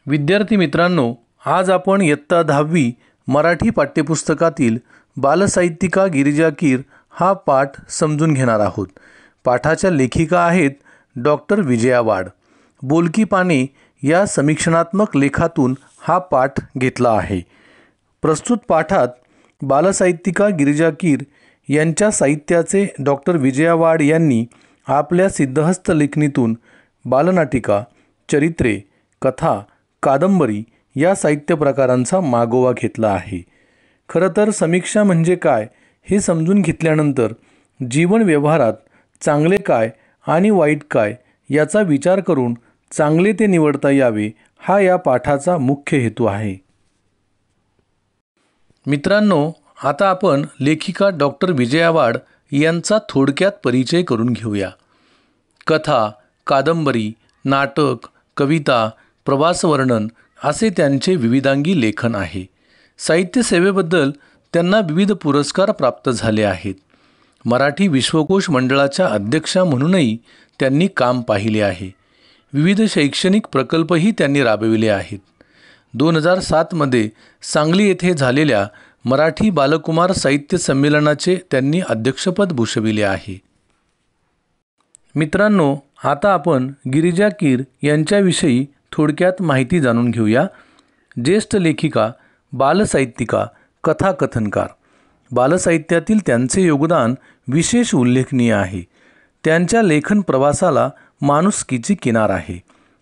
विद्यार्थी मित्रांनो, आज आपण इयत्ता 10वी मराठी पाठ्यपुस्तकातील बालसाहित्यिका गिरिजा कीर हा पाठ समजून घेणार आहोत। पाठाच्या लेखिका आहेत डॉक्टर विजया वाड। बोलकी पाने या समीक्षणात्मक लेखातून हा पाठ घेतला आहे। प्रस्तुत पाठात बालसाहित्यिका गिरिजा कीर यांच्या साहित्याचे डॉक्टर विजया वाड यांनी आपल्या सिद्धहस्त लेखणीतून बालनाटिका, चरित्रे, कथा, कादंबरी या साहित्य प्रकारांचा मागोवा घेतला आहे। खरं तर समीक्षा म्हणजे काय हे समजून घेतल्यानंतर जीवन व्यवहारात चांगले काय आणि वाईट काय याचा विचार करून चांगले ते निवडता यावे हा या पाठाचा मुख्य हेतू आहे। मित्रांनो, आता आपण लेखिका डॉक्टर विजया वाड यांचा थोडक्यात परिचय करून घेऊया। कथा, कादंबरी, नाटक, कविता, प्रवासवर्णन असे त्यांचे विविधांगी लेखन आहे। साहित्य सेवेबद्दल त्यांना विविध पुरस्कार प्राप्त झाले आहेत। मराठी विश्वकोश मंडळाच्या अध्यक्षा म्हणूनही त्यांनी काम पाहिले आहे। विविध शैक्षणिक प्रकल्पही त्यांनी राबविले आहेत। 2007 मध्ये सांगली येथे झालेल्या मराठी बालकुमार साहित्य संमेलनाचे त्यांनी अध्यक्षपद भूषविले आहे। मित्रांनो, आता आपण गिरिजा कीर यांच्याविषयी थोडक्यात माहिती जाणून घेऊया। ज्येष्ठ लेखिका, बालसाहित्यिका, कथाकथनकार। बालसाहित्यातील त्यांचे योगदान विशेष उल्लेखनीय आहे। त्यांच्या लेखन प्रवासाला माणुसकीची किनार आहे।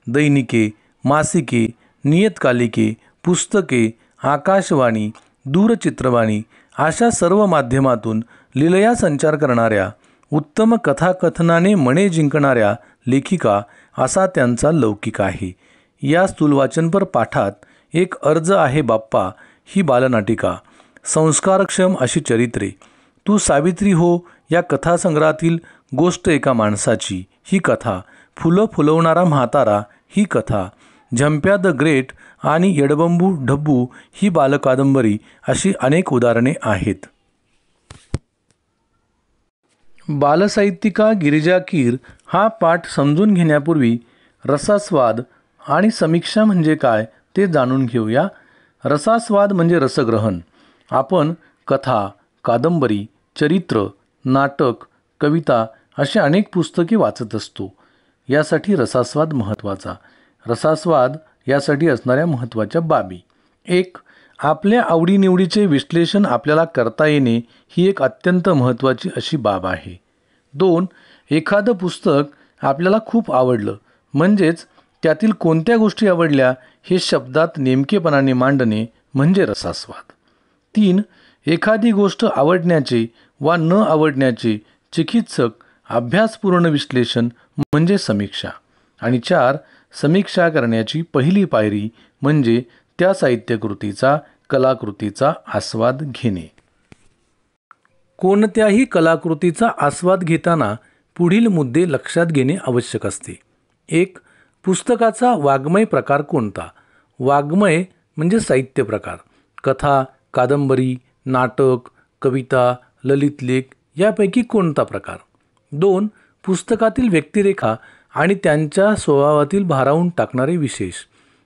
दैनिके, मासिके, नियतकालिके, पुस्तके, आकाशवाणी, दूरचित्रवाणी अशा सर्व माध्यमातून लीलया संचार करणाऱ्या, उत्तम कथाकथनाने मने जिंकणाऱ्या लेखिका असा त्यांचा लौकिक आहे। या स्थूलवाचनपर पाठात एक अर्ज आहे बाप्पा ही बालनाटिका, संस्कारक्षम अशी चरित्रे, तू सावित्री हो या कथासंग्रहातील गोष्ट एका माणसाची ही कथा, फुलं फुलवणारा म्हातारा ही कथा, झंप्या द ग्रेट आणि येडबंबू ढब्बू ही बालकादंबरी अशी अनेक उदाहरणे आहेत। बालसाहित्यिका गिरिजा कीर हा पाठ समजून घेण्यापूर्वी रसास्वाद आणि समीक्षा म्हणजे काय ते जाणून घेऊया। रसास्वाद म्हणजे रसग्रहण। आपण कथा, कादंबरी, चरित्र, नाटक, कविता अशी अनेक पुस्तके वाचत असतो। यासाठी रसास्वाद महत्त्वाचा। रसास्वाद यासाठी असणाऱ्या महत्त्वाच्या बाबी: 1. आपल्या आवडीनिवडीचे विश्लेषण आपल्याला करता येणे ही एक अत्यंत महत्त्वाची अशी बाब आहे। 2. एखादं पुस्तक आपल्याला खूप आवडलं म्हणजेच त्यातील कोणत्या गोष्टी आवडल्या हे शब्दात नेमकेपणाने मांडणे म्हणजे रसास्वाद। 3. एखादी गोष्ट आवडण्याचे वा न आवडण्याचे चिकित्सक अभ्यासपूर्ण विश्लेषण म्हणजे समीक्षा। आणि 4. समीक्षा करण्याची पहिली पायरी म्हणजे त्या साहित्यकृतीचा, कलाकृतीचा आस्वाद घेणे। कोणत्याही कलाकृतीचा आस्वाद घेताना पुढील मुद्दे लक्षात घेणे आवश्यक असते। 1. पुस्तकाचा वाङ्मय प्रकार कोणता? वाङ्मय म्हणजे साहित्य प्रकार। कथा, कादंबरी, नाटक, कविता, ललितलेख यापैकी कोणता प्रकार? 2. पुस्तकातील व्यक्तिरेखा आणि त्यांच्या स्वभावातील भारावून टाकणारे विशेष।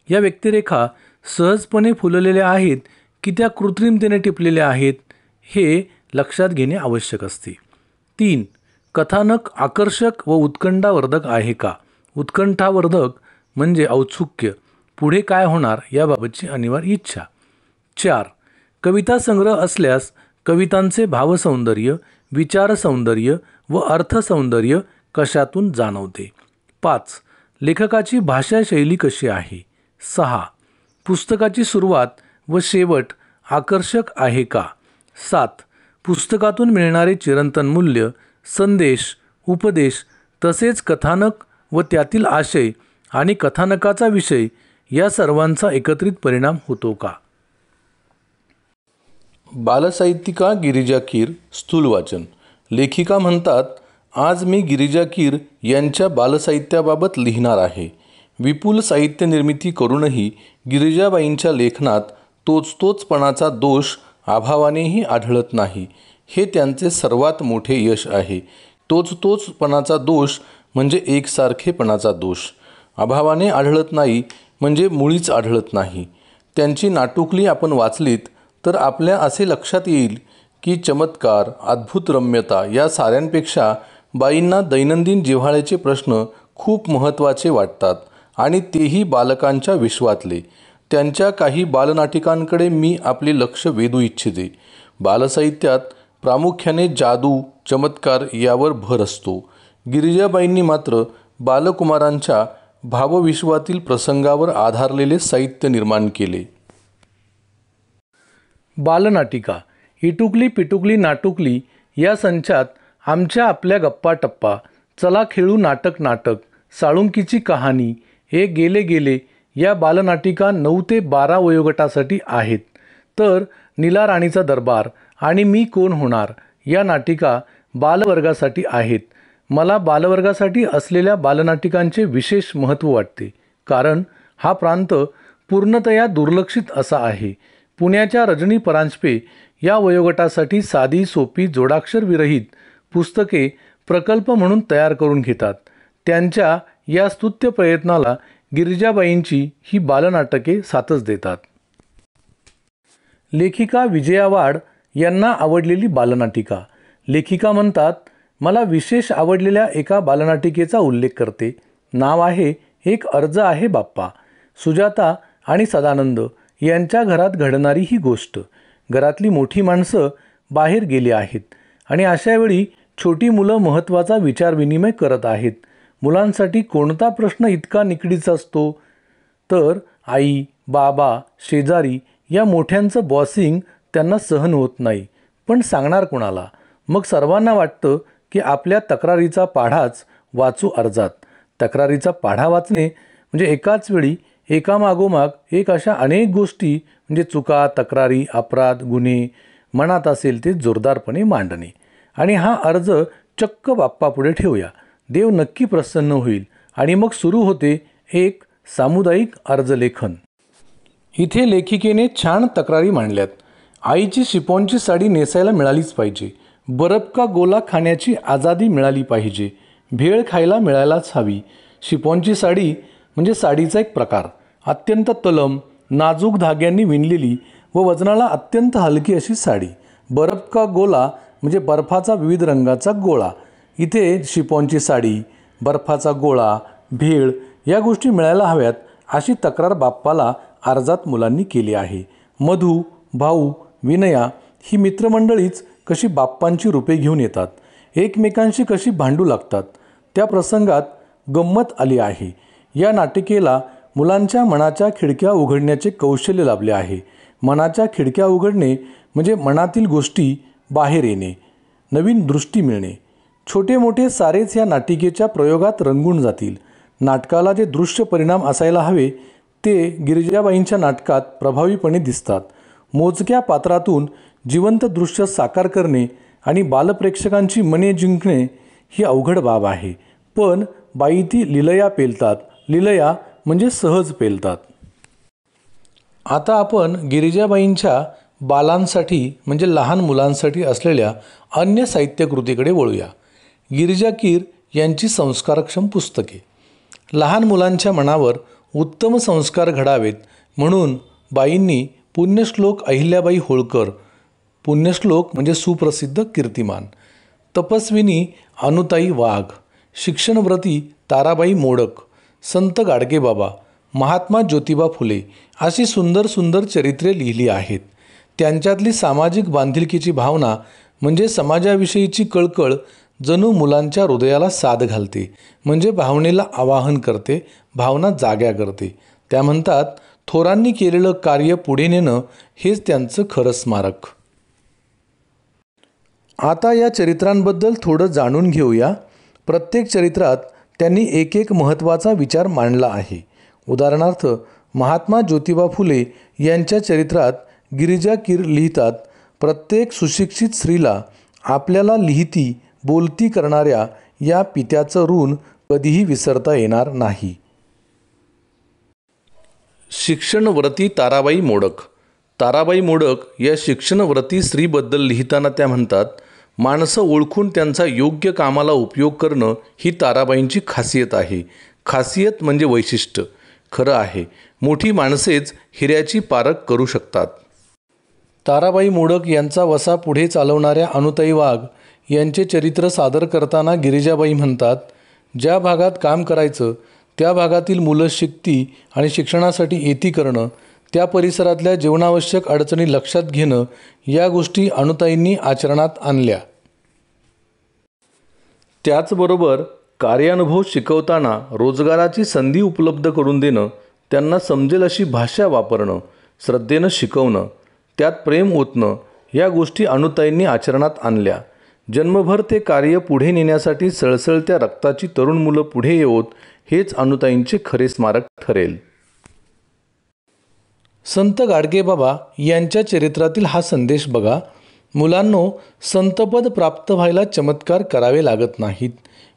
या व्यक्तिरेखा सहजपणे फुललेल्या आहेत की त्या कृत्रिमतेने टिपलेल्या आहेत हे लक्षात घेणे आवश्यक असते। 3. कथानक आकर्षक व उत्कंठावर्धक आहे का? उत्कंठावर्धक म्हणजे औत्सुक्य, पुढे काय होणार याबाबतची अनिवार्य इच्छा। 4. कविता संग्रह असल्यास कवितांचे भावसौंदर्य, विचारसौंदर्य व अर्थसौंदर्य कशातून जाणवते? 5. लेखकाची भाषाशैली कशी आहे? 6. पुस्तकाची सुरुवात व शेवट आकर्षक आहे का? 7. पुस्तकातून मिळणारे चिरंतन मूल्य, संदेश, उपदेश तसेच कथानक व त्यातील आशय आणि कथानकाचा विषय या सर्वांचा एकत्रित परिणाम होतो का? बालसाहित्यिका गिरिजा कीर स्थूलवाचन। लेखिका म्हणतात, आज मी गिरिजा कीर यांच्या बालसाहित्याबाबत लिहिणार आहे। विपुल साहित्य निर्मिती करूनही गिरिजाबाईंच्या लेखनात तोचपणाचा दोष अभावानेही आढळत नाही, हे त्यांचे सर्वात मोठे यश आहे। तोचपणाचा दोष म्हणजे एकसारखेपणाचा दोष अभावाने आढळत नाही म्हणजे मुळीच आढळत नाही. त्यांची नाटुकली आपण वाचलीत तर आपल्या असे लक्षात येईल की चमत्कार, अद्भुत रम्यता या साऱ्यांपेक्षा बाईंना दैनंदिन जिव्हाळ्याचे प्रश्न खूप महत्त्वाचे वाटतात आणि तेही बालकांच्या विश्वातले. त्यांच्या काही बालनाटिकांकडे मी आपले लक्ष वेधू इच्छिते. बालसाहित्यात प्रामुख्याने जादू, चमत्कार यावर भर असतो. गिरिजाबाईंनी मात्र बालकुमारांच्या भावविश्वातील प्रसंगावर आधारलेले साहित्य निर्माण केले. बालनाटिका इटुकली पिटुकली नाटुकली या संचात आमच्या आपल्या गप्पा टप्पा, चला खेळू नाटक नाटक, साळुंकीची कहाणी, हे गेले गेले या बालनाटिका 9 ते 12 वयोगटासाठी आहेत. तर नीला राणीचा दरबार आणि मी कोण होणार या नाटिका बालवर्गासाठी आहेत. मला बालवर्गासाठी असलेल्या बालनाटिकांचे विशेष महत्त्व वाटते, कारण हा प्रांत पूर्णतया दुर्लक्षित असा आहे. पुण्याच्या रजनी परांजपे या वयोगटासाठी साधी सोपी जोडाक्षर विरहित पुस्तके प्रकल्प म्हणून तयार करून घेतात. त्यांच्या या स्तुत्य प्रयत्नाला गिरिजाबाईंची ही बालनाटके साथच देतात. लेखिका विजया वाड यांना आवडलेली बालनाटिका. लेखिका म्हणतात, मला विशेष आवडलेल्या एका बालनाटिकेचा उल्लेख करते. नाव आहे एक अर्ज आहे बाप्पा. सुजाता आणि सदानंद यांच्या घरात घडणारी ही गोष्ट. घरातली मोठी माणसं बाहेर गेली आहेत आणि अशावेळी छोटी मुलं महत्त्वाचा विचारविनिमय करत आहेत. मुलांसाठी कोणता प्रश्न इतका निकडीचा असतो? तर आई, बाबा, शेजारी या मोठ्यांचं बॉसिंग त्यांना सहन होत नाही, पण सांगणार कोणाला? मग सर्वांना वाटतं की आपल्या तक्रारीचा पाढाच वाचू अर्जात. तक्रारीचा पाढा वाचणे म्हणजे एकाच वेळी एकामागोमाग एक अशा अनेक गोष्टी म्हणजे चुका, तक्रारी, अपराध, गुन्हे मनात असेल ते जोरदारपणे मांडणे. आणि हा अर्ज चक्क बाप्पापुढे ठेवूया, देव नक्की प्रसन्न होईल. आणि मग सुरू होते एक सामुदायिक अर्जलेखन. इथे लेखिकेने छान तक्रारी मांडल्यात. आईची शिपॉनची साडी नेसायला मिळालीच पाहिजे. बर्फ का गोला खाण्याची आजादी मिळाली पाहिजे. भेळ खायला मिळायलाच हवी. शिपॉनची साडी म्हणजे साडीचा एक प्रकार. अत्यंत तलम, नाजूक धाग्यांनी विणलेली व वजनाला अत्यंत हलकी अशी साडी. बर्फ का गोला म्हणजे बर्फाचा विविध रंगाचा गोळा. इथे शिपॉनची साडी, बर्फाचा गोळा, भेळ या गोष्टी मिळायला हव्यात अशी तक्रार बाप्पाला अर्जात मुलांनी केली आहे. मधू, भाऊ, विनया ही मित्रमंडळीच कशी बाप्पांची रूपे घेऊन येतात, एकमेकांशी कशी भांडू लागतात, त्या प्रसंगात गंमत आली आहे. या नाटिकेला मुलांच्या मनाच्या खिडक्या उघडण्याचे कौशल्य लाभले आहे. मनाच्या खिडक्या उघडणे म्हणजे मनातील गोष्टी बाहेर येणे, नवीन दृष्टी मिळणे. छोटे मोठे सारेच या नाटिकेच्या प्रयोगात रंगून जातील. नाटकाला जे दृश्य परिणाम असायला हवे ते गिरिजाबाईंच्या नाटकात प्रभावीपणे दिसतात. मोजक्या पात्रातून जिवंत दृश्य साकार करणे आणि बालप्रेक्षकांची मने जिंकणे ही अवघड बाब आहे, पण बाई ती लीलया पेलतात. लीलया म्हणजे सहज पेलतात. आता आपण गिरिजाबाईंच्या बालांसाठी म्हणजे लहान मुलांसाठी असलेल्या अन्य साहित्यकृतीकडे वळूया. गिरिजा कीर यांची संस्कारक्षम पुस्तके. लहान मुलांच्या मनावर उत्तम संस्कार घडावेत म्हणून बाईंनी पुण्यश्लोक अहिल्याबाई होळकर, पुण्यश्लोक म्हणजे सुप्रसिद्ध कीर्तिमान, तपस्विनी अनुताई वाघ, शिक्षणव्रती ताराबाई मोडक, संत गाडगेबाबा, महात्मा ज्योतिबा फुले अशी सुंदर सुंदर चरित्रे लिहिली आहेत. त्यांच्यातली सामाजिक बांधिलकीची भावना म्हणजे समाजाविषयीची कळकळ जणू मुलांच्या हृदयाला साद घालते, म्हणजे भावनेला आवाहन करते, भावना जाग्या करते. त्या म्हणतात, थोरांनी केलेलं कार्य पुढे नेणं हेच त्यांचं खरं स्मारक. आता या चरित्रांबद्दल थोडं जाणून घेऊया. प्रत्येक चरित्रात त्यांनी एक एक महत्त्वाचा विचार मांडला आहे. उदाहरणार्थ महात्मा ज्योतिबा फुले यांच्या चरित्रात गिरिजा कीर लिहितात, प्रत्येक सुशिक्षित स्त्रीला आपल्याला लिहिती बोलती करणाऱ्या या पित्याचं ऋण कधीही विसरता येणार नाही. शिक्षणव्रती ताराबाई मोडक. ताराबाई मोडक या शिक्षणव्रती स्त्रीबद्दल लिहिताना त्या म्हणतात, माणसं ओळखून त्यांचा योग्य कामाला उपयोग करणं ही ताराबाईंची खासियत आहे. खासियत म्हणजे वैशिष्ट्य. खरं आहे, मोठी माणसेच हिऱ्याची पारख करू शकतात. ताराबाई मोडक यांचा वसा पुढे चालवणाऱ्या अनुताई वाघ यांचे चरित्र सादर करताना गिरिजाबाई म्हणतात, ज्या भागात काम करायचं त्या भागातील मुलं शिकती आणि शिक्षणासाठी येती करणं, त्या परिसरातल्या जीवनावश्यक अडचणी लक्षात घेणं, या गोष्टी अनुताईंनी आचरणात आणल्या. त्याचबरोबर कार्यानुभव शिकवताना रोजगाराची संधी उपलब्ध करून देणं, त्यांना समजेल अशी भाषा वापरणं, श्रद्धेनं शिकवणं, त्यात प्रेम ओतणं, या गोष्टी अनुताईंनी आचरणात आणल्या. जन्मभर ते कार्य पुढे नेण्यासाठी सळसळत्या रक्ताची तरुण मुलं पुढे येवोत, हेच अनुताईंचे खरे स्मारक ठरेल. संत गाडगेबाबा यांच्या चरित्रातील हा संदेश बघा. मुलांनो, संतपद प्राप्त व्हायला चमत्कार करावे लागत नाहीत.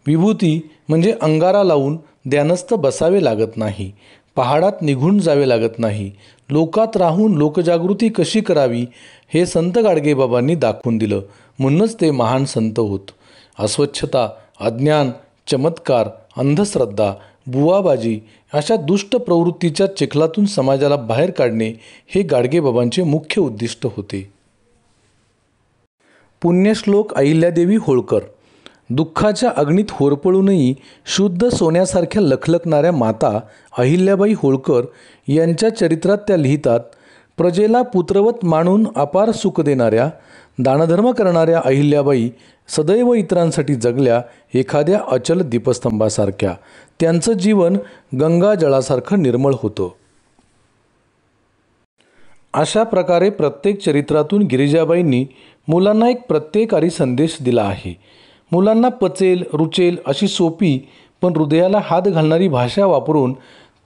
विभूती म्हणजे अंगारा लावून ध्यानस्थ बसावे लागत नाही. पहाडात निघून जावे लागत नाही. लोकात राहून लोकजागृती कशी करावी हे संत गाडगेबाबांनी दाखवून दिलं. म्हणूनच ते महान संत होत. अस्वच्छता, अज्ञान, चमत्कार, अंधश्रद्धा, बुवाबाजी अशा दुष्ट प्रवृत्तीच्या चिखलातून समाजाला बाहेर काढणे हे गाडगेबाबांचे मुख्य उद्दिष्ट होते. पुण्यश्लोक अहिल्यादेवी होळकर. दुःखाच्या अग्नीत होरपळूनही शुद्ध सोन्यासारख्या लखलखणाऱ्या माता अहिल्याबाई होळकर यांच्या चरित्रात त्या लिहितात, प्रजेला पुत्रवत मानून अपार सुख देणाऱ्या, दानधर्म करणाऱ्या अहिल्याबाई सदैव इतरांसाठी जगल्या एखाद्या अचल दीपस्तंभासारख्या. त्यांचं जीवन गंगाजळासारखं निर्मळ होतं. अशा प्रकारे प्रत्येक चरित्रातून गिरिजाबाईंनी मुलांना एक प्रत्येकारी संदेश दिला आहे. मुलांना पचेल रुचेल अशी सोपी पण हृदयाला हात घालणारी भाषा वापरून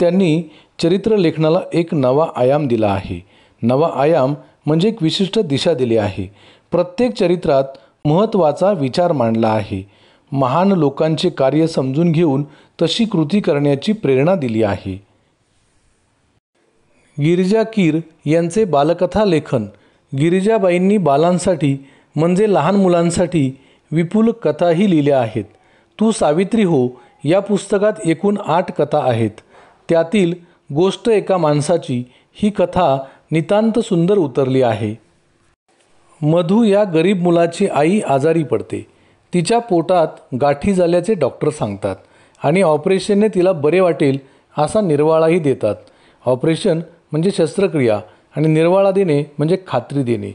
त्यांनी चरित्र लेखनाला एक नवा आयाम दिला आहे. नवा आयाम म्हणजे एक विशिष्ट दिशा दिली आहे. प्रत्येक चरित्रात महत्त्वाचा विचार मांडला आहे. महान लोकांचे कार्य समजून घेऊन तशी कृती करण्याची प्रेरणा दिली आहे. गिरिजा कीर यांचे बालकथा लेखन. गिरिजाबाईंनी बालांसाठी म्हणजे लहान मुलांसाठी विपुल कथाही लिहिल्या आहेत. तू सावित्री हो या पुस्तकात एकूण 8 कथा आहेत. त्यातील गोष्ट एका माणसाची ही कथा नितांत सुंदर उतरली आहे. मधू या गरीब मुलाची आई आजारी पडते. तिच्या पोटात गाठी झाल्याचे डॉक्टर सांगतात आणि ऑपरेशनने तिला बरे वाटेल असा निर्वाळाही देतात. ऑपरेशन म्हणजे शस्त्रक्रिया आणि निर्वाळा देणे म्हणजे खात्री देणे.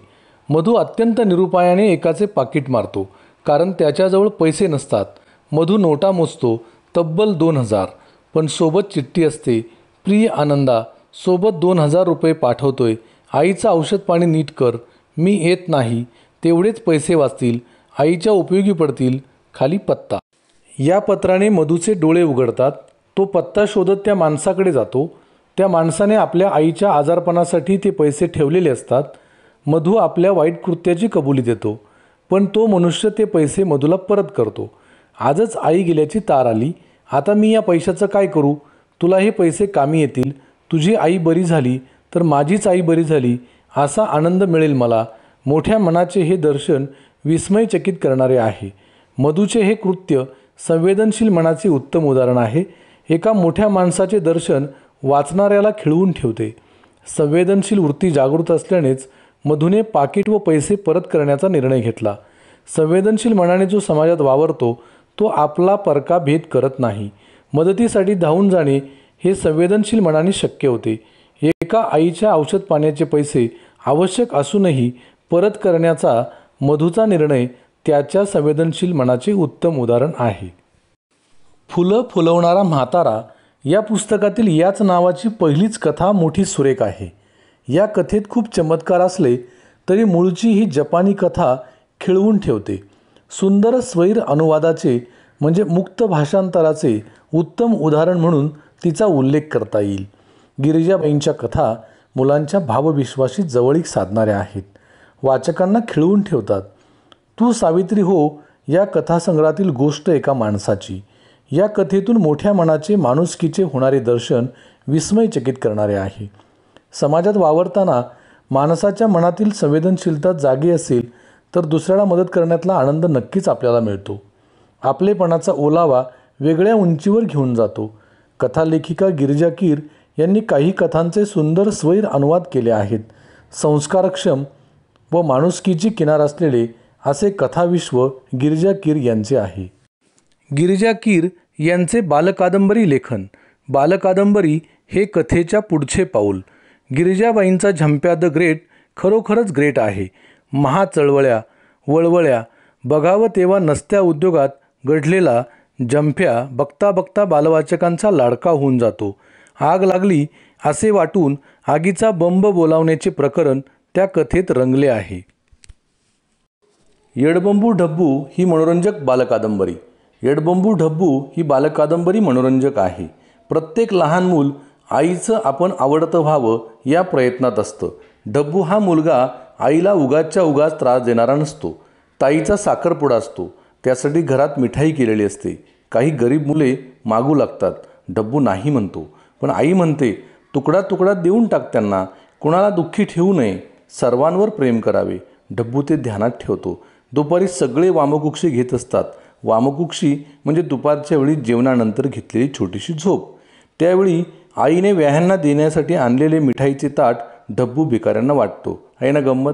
मधू अत्यंत निरुपायाने एकाचे पाकीट मारतो, कारण त्याच्याजवळ पैसे नसतात. मधू नोटा मोजतो, तब्बल 2000, पण सोबत चिठ्ठी असते, प्रिय आनंदा, सोबत 2000 रुपये पाठवतोय. आईचं औषध पाणी नीट कर. मी येत नाही. तेवढेच पैसे वाचतील, आईच्या उपयोगी पडतील. खाली पत्ता. या पत्राने मधूचे डोळे उघडतात. तो पत्ता शोधत त्या माणसाकडे जातो. त्या माणसाने आपल्या आईच्या आजारपणासाठी ते पैसे ठेवलेले असतात. मधू आपल्या वाईट कृत्याची कबुली देतो, पण तो मनुष्य ते पैसे मधूला परत करतो. आजच आई गेल्याची तार आली. आता मी या पैशाचं काय करू? तुला हे पैसे कामी येतील. तुझी आई बरी झाली तर माझीच आई बरी झाली असा आनंद मिळेल मला. मोठ्या मनाचे हे दर्शन विस्मयचकित करणारे आहे. मधूचे हे कृत्य संवेदनशील मनाचे उत्तम उदाहरण आहे. एका मोठ्या माणसाचे दर्शन वाचणाऱ्याला खिळवून ठेवते. संवेदनशील वृत्ती जागृत असल्यानेच मधूने पाकिट व पैसे परत करण्याचा निर्णय घेतला. संवेदनशील मनाने जो समाजात वावरतो तो आपला परका भेद करत नाही. मदतीसाठी धावून जाणे हे संवेदनशील मनाने शक्य होते. एका आईच्या औषध पाण्याचे पैसे आवश्यक असूनही परत करण्याचा मधूचा निर्णय त्याच्या संवेदनशील मनाचे उत्तम उदाहरण आहे. फुलं फुलवणारा म्हातारा या पुस्तकातील याच नावाची पहिलीच कथा मोठी सुरेख आहे. या कथेत खूप चमत्कार असले तरी मूळची ही जपानी कथा खिळवून ठेवते. सुंदर स्वैर अनुवादाचे म्हणजे मुक्त भाषांतराचे उत्तम उदाहरण म्हणून तिचा उल्लेख करता येईल. गिरिजाबाईंच्या कथा मुलांच्या भावविश्वाशी जवळीक साधणाऱ्या आहेत. वाचकांना खिळवून ठेवतात. तू सावित्री हो या कथासंग्रहातील गोष्ट एका माणसाची. या कथेतून मोठ्या मनाचे माणुसकीचे होणारे दर्शन विस्मयचकित करणारे आहे. समाजात वावरताना माणसाच्या मनातील संवेदनशीलता जागी असेल तर दुसऱ्याला मदत करण्यातला आनंद नक्कीच आपल्याला मिळतो. आपलेपणाचा ओलावा वेगळ्या उंचीवर घेऊन जातो. कथालेखिका गिरिजा कीर यांनी काही कथांचे सुंदर स्वैर अनुवाद केले आहेत. संस्कारक्षम व माणुसकीची किनार असलेले असे कथाविश्व गिरिजा कीर यांचे आहे. गिरिजा कीर यांचे बालकादंबरी लेखन. बालकादंबरी हे कथेच्या पुढचे पाऊल. गिरिजाबाईंचा झंप्या द ग्रेट खरोखरच ग्रेट आहे. महाचळवळ्या वळवळ्या बघावं तेव्हा नसत्या उद्योगात घडलेला झंप्या बघता बघता बालवाचकांचा लाडका होऊन जातो. आग लागली असे वाटून आगीचा बंब बोलावण्याचे प्रकरण त्या कथेत रंगले आहे. येडबंबू ढब्बू ही मनोरंजक बालकादंबरी. येडबंबू ढब्बू ही बालकादंबरी मनोरंजक आहे. प्रत्येक लहान मूल आईचं आपण आवडतं व्हावं या प्रयत्नात असतं. ढब्बू हा मुलगा आईला उगाचच्या उगाच त्रास देणारा नसतो. ताईचा साखरपुडा असतो, त्यासाठी घरात मिठाई केलेली असते. काही गरीब मुले मागू लागतात, ढब्बू नाही म्हणतो, पण आई म्हणते तुकडा तुकडा देऊन टाक त्यांना, कुणाला दुःखी ठेवू नये, सर्वांवर प्रेम करावे. ढब्बू ते ध्यानात ठेवतो. दुपारी सगळे वामकुक्षी घेत असतात. वामकुक्षी म्हणजे दुपारच्या वेळी जेवणानंतर घेतलेली छोटीशी झोप. त्यावेळी आईने व्याह्यांना देण्यासाठी आणलेले मिठाईचे ताट ढब्बू भिकाऱ्यांना वाटतो. आहे ना गंमत?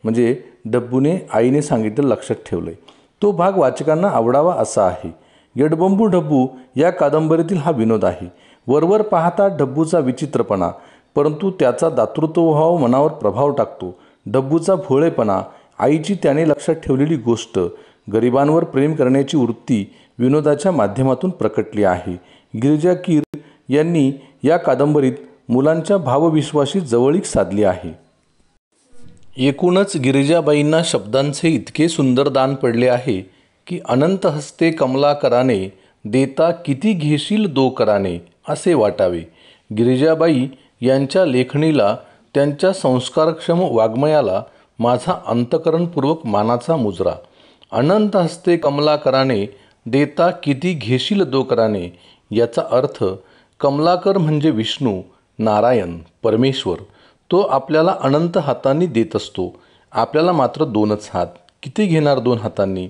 म्हणजे ढब्बूने आईने सांगितलं लक्षात ठेवलं आहे. तो भाग वाचकांना आवडावा असा आहे. येडबंबू ढब्बू या कादंबरीतील हा विनोद आहे. वरवर पाहता ढब्बूचा विचित्रपणा, परंतु त्याचा दातृत्वभाव मनावर प्रभाव टाकतो. ढब्बूचा भोळेपणा, आईची त्याने लक्षात ठेवलेली गोष्ट, गरिबांवर प्रेम करण्याची वृत्ती विनोदाच्या माध्यमातून प्रकटली आहे. गिरिजा कीर यांनी या कादंबरीत मुलांच्या भावविश्वाशी जवळीक साधली आहे. एकूणच गिरिजाबाईंना शब्दांचे इतके सुंदर दान पडले आहे की अनंत हस्ते कमलाकराने, देता किती घेशील दो कराने असे वाटावे. गिरिजाबाई यांच्या लेखणीला, त्यांच्या संस्कारक्षम वाङ्मयाला माझा अंतःकरणपूर्वक मानाचा मुजरा. अनंत हस्ते कमलाकराने, देता किती घेशील दो कराने याचा अर्थ कमलाकर म्हणजे विष्णू, नारायण, परमेश्वर. तो आपल्याला अनंत हातांनी देत असतो. आपल्याला मात्र 2च हात. किती घेणार 2 हातांनी?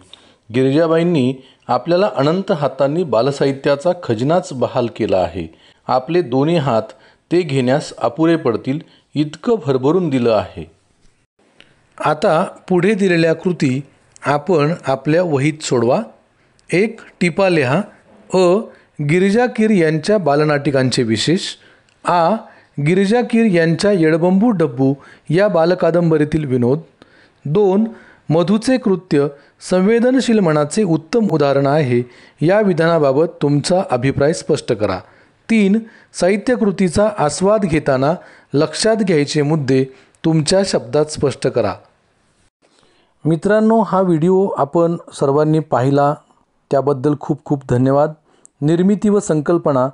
गिरिजाबाईंनी आपल्याला अनंत हातांनी बालसाहित्याचा खजिनाच बहाल केला आहे. आपले 2 हात ते घेण्यास अपुरे पडतील इतकं भरभरून दिलं आहे. आता पुढे दिलेल्या कृती आपण आपल्या वहीत सोडवा. 1. टिपा लिहा. गिरिजा कीर यांच्या बालनाटिकांचे विशेष. गिरिजा कीर यांच्या येडबंबू ढब्बू या बालकादंबरीतील विनोद. 2. मधूचे कृत्य संवेदनशील मनाचे उत्तम उदाहरण आहे. या विधानाबाबत तुमचा अभिप्राय स्पष्ट करा. 3. साहित्यकृतीचा आस्वाद घेताना लक्षात घ्यायचे मुद्दे तुमच्या शब्दात स्पष्ट करा. मित्रांनो, हा व्हिडिओ आपण सर्वांनी पाहिला त्याबद्दल खूप खूप धन्यवाद. निर्मिती व संकल्पना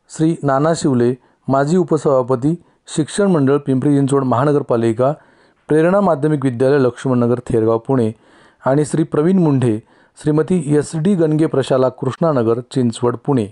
श्री नाना शिवले, माजी उपसभापती, शिक्षण मंडळ पिंपरी चिंचवड महानगरपालिका, प्रेरणा माध्यमिक विद्यालय, लक्ष्मणनगर, थेरगाव, पुणे आणि श्री प्रवीण मुंढे, श्रीमती SD गणगे प्रशाला, कृष्णानगर, चिंचवड, पुणे.